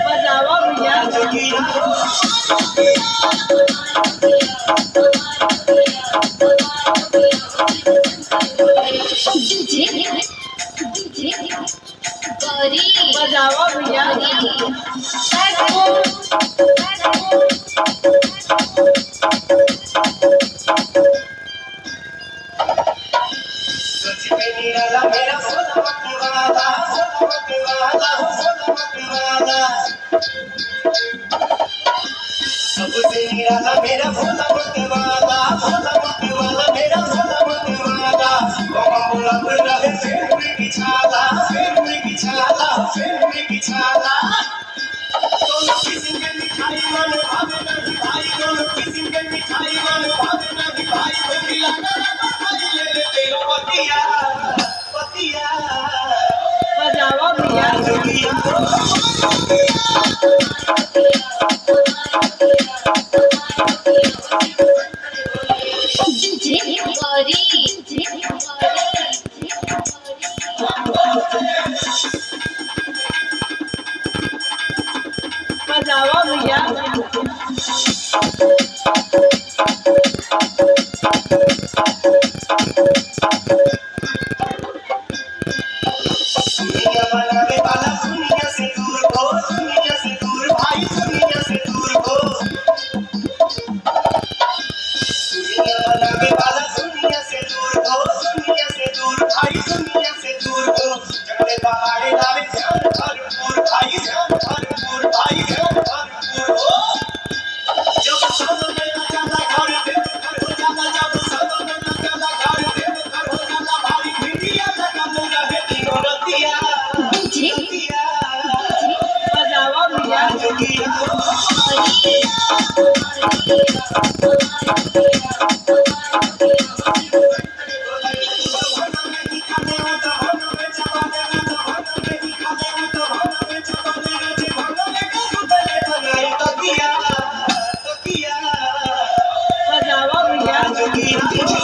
बजावा भैया सबसे निराला मेरा भोला मतवाला मेरा भोला मतवाला बाबा बोला रहे फिर में बिछाला दोनों किस्म के मिठाई मन भावे नहीं भाई दोनों किस्म के मिठाई मन भावे नहीं भाई खिला खाई ले तेरो पतिया बजावा भैया बजावा भैया दुनिया बनाने वाला दुनिया से दूर भाई दुनिया से दूर हो दुनिया बनाने वाला दुनिया से दूर भाई दुनिया से दूर हो जंगले पहाड़े डाले ध्यान भरपूर भाई ध्यान भरपूर हो जब सब में ना ज्यादा घर हो जाता जब सब में ना ज्यादा घर हो जाता भारी भिड़िया लगा मुरा है तीनों रतिया बजावा भैया बजावा भैया